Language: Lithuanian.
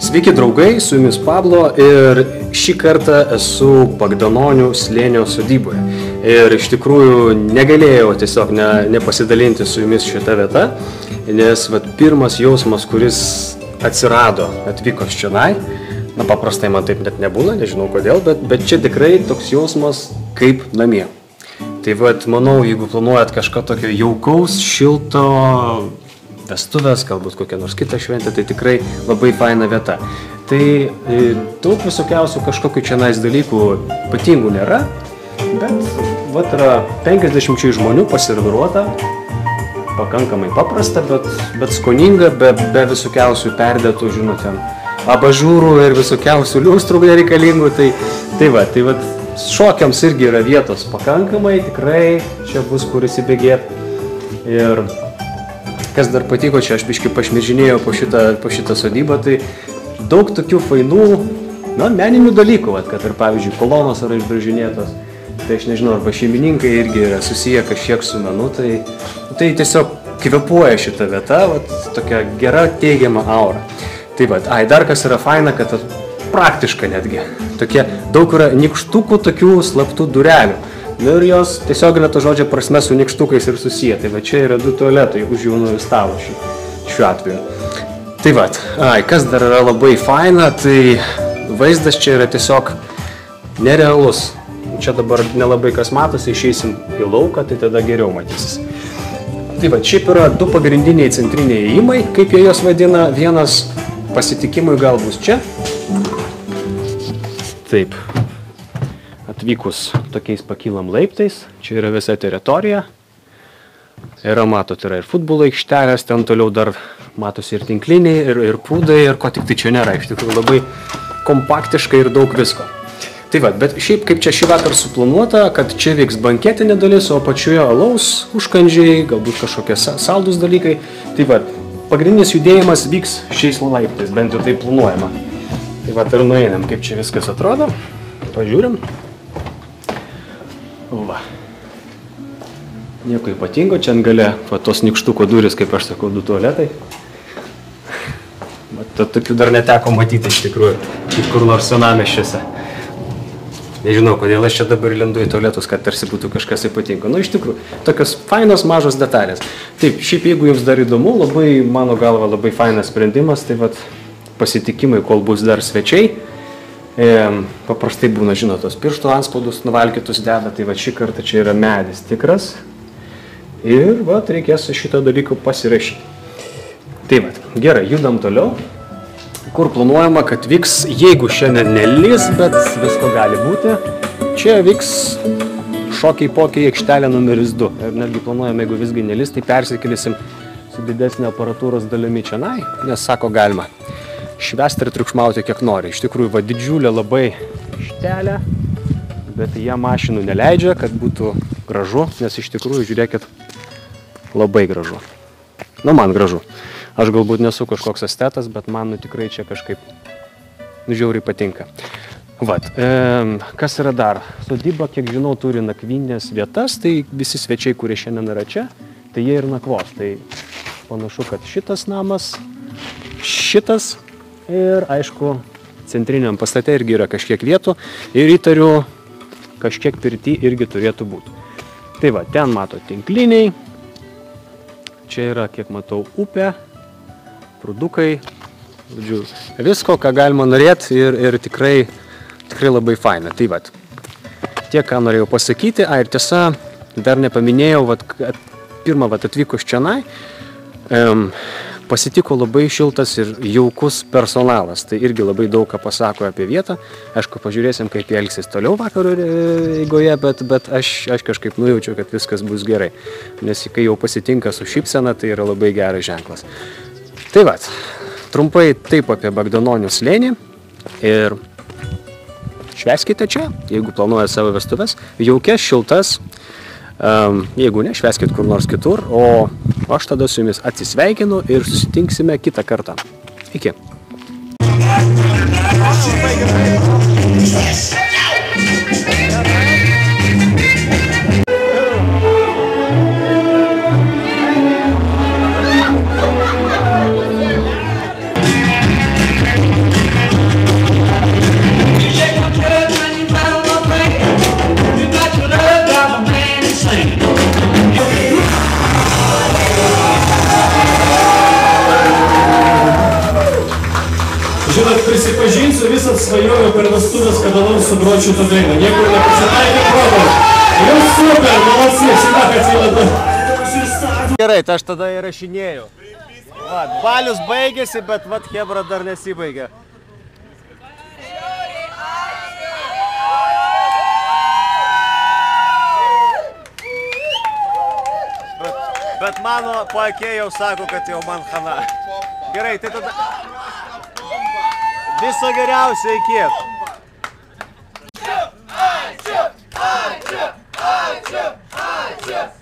Sveiki draugai, su jumis Pablo ir šį kartą esu Bagdanonių slėnio sodyboje. Ir iš tikrųjų negalėjau tiesiog nepasidalinti su jumis šitą vietą, nes pirmas jausmas, kuris atsirado atvykus čionai, paprastai man taip net nebūna, nežinau kodėl, bet čia tikrai toks jausmas kaip namie. Tai manau, jeigu planuojat kažką tokio jaukaus, šilto, vestuvės, galbūt kokią nors kitą šventę, tai tikrai labai faina vieta. Tai daug visokiausių kažkokių čionais dalykų ypatingų nėra, bet yra 50 žmonių pasirviruota, pakankamai paprasta, bet skoninga, be visokiausių perdėtų, žinote, abažūrų ir visokiausių liustrų nereikalingų. Tai šokiams irgi yra vietos pakankamai, tikrai čia bus kur įsibėgėti. Ir kas dar patiko, čia aš biškį pašmiržinėjau po šitą sodybą, tai daug tokių fainų, meninių dalykų, kad ir pavyzdžiui kolonos yra išbrėžinėtos, tai aš nežinau, arba šeimininkai irgi yra susiję kažkiek su menu, tai tiesiog kvepuoja šitą vietą, tokia gera teigiama aura. Dar kas yra faina, kad praktiška netgi, tokie daug yra nykštukų tokių slaptų durelių. Ir jos tiesioginė to žodžio prasme su nykštukais ir susiję. Čia yra 2 tualetai už jaunųjų stalo šiuo atveju. Kas dar yra labai faina, tai vaizdas čia yra tiesiog nerealus. Čia dabar nelabai kas matosi, išeisim į lauką, tai tada geriau matysis. Šiaip yra 2 pagrindiniai centriniai įėjimai, kaip jie jos vadina. Vienas pasitikimui gal bus čia. Taip. Atvykus tokiais pakylam laiptais, čia yra visa teritorija. Yra ir futbolo aikštelės, ten toliau dar matosi ir tinkliniai, ir prūdai, ir ko tik tai čia nėra. Iš tikrųjų labai kompaktiškai ir daug visko. Bet šiaip kaip čia šį vakar suplanuota, kad čia vyks banketinė dalis, o pačioje alaus užkandžiai, galbūt kažkokie saldus dalykai. Pagrindinis judėjimas vyks šiais laiptais, bent jau tai planuojama. Ir nueinam, kaip čia viskas atrodo. Pažiūrim. Nieko ypatingo, čia ant gale tos nykštuko durys, kaip aš sakau, 2 tualetai. Tokių dar neteko matyti iš tikrųjų, kaip kur nors senamiesčiuose. Nežinau, kodėl aš čia dabar lendu į tualetus, kad tarsi būtų kažkas ypatingo. Iš tikrųjų, tokios fainos mažos detalės. Šiaip jeigu jums dar įdomu, mano galva labai fainas sprendimas, pasitikimai, kol bus dar svečiai. Paprastai būna, tos pirštų antspaudus nuvalkytus deda, šį kartą čia yra medis tikras. Ir reikės šito dalyko pasirašyti. Gerai, judam toliau. Kur planuojama, kad vyks, jeigu šiandien nelis, bet visko gali būti, čia vyks šokiai-pokiai aikštelė numeris 2. Ir netgi planuojame, jeigu visgi nelis, tai persikėlisim su didesnė aparatūros dalimi čionai, nes sako, galima švęsti ir triukšmauti kiek nori. Iš tikrųjų, didžiulė labai aikštelė, bet jie mašinų neleidžia, kad būtų gražu, nes iš tikrųjų, žiūrėkit, labai gražu. Man gražu. Aš galbūt nesu kažkoks estetas, bet man tikrai čia kažkaip žiauriai patinka. Kas yra dar? Sodyba, kiek žinau, turi nakvynės vietas, tai visi svečiai, kurie šiandien yra čia, tai jie ir nakvos. Tai panašu, kad šitas namas, šitas ir, aišku, centriniam pastate irgi yra kažkiek vietų ir įtariu, kažkiek pirty irgi turėtų būti. Ten mato tinkliniai, čia yra, kiek matau, upė, prūdukai, visko, ką galima norėti ir tikrai labai faina. Tiek, ką norėjau pasakyti. Ir tiesa, dar nepaminėjau, pirmą atvykus čionai, pasitiko labai šiltas ir jaukus personalas. Tai irgi labai daug ką pasako apie vietą. Aišku, pažiūrėsim, kaip jie elgsis toliau vakaro eigoje, bet aš kažkaip nujaučiu, kad viskas bus gerai. Nes kai jau pasitinka su šypsena, tai yra labai geras ženklas. Trumpai taip apie Bagdanonių slėnį ir švęskite čia, jeigu planuoja savo vestuves, jaukias, šiltas, jeigu ne, švęskit kur nors kitur, o aš tada su jumis atsisveikinu ir susitinksime kitą kartą. Iki. visat svajoju per vestuvės, kada nors sugruočiau tą dainą. Niekur nepasitaikė progos. Jūs super, молодцы, всегда хотела. Gerai, tai aš tada įrašinėjau. Va, balius baigėsi, bet vat hebra dar nesibaigė. Bet mano paakė jau sako, kad jau man chana. Gerai, tai tada... Viso geriausio iki. Ačiū, ačiū, ačiū, ačiū, ačiū.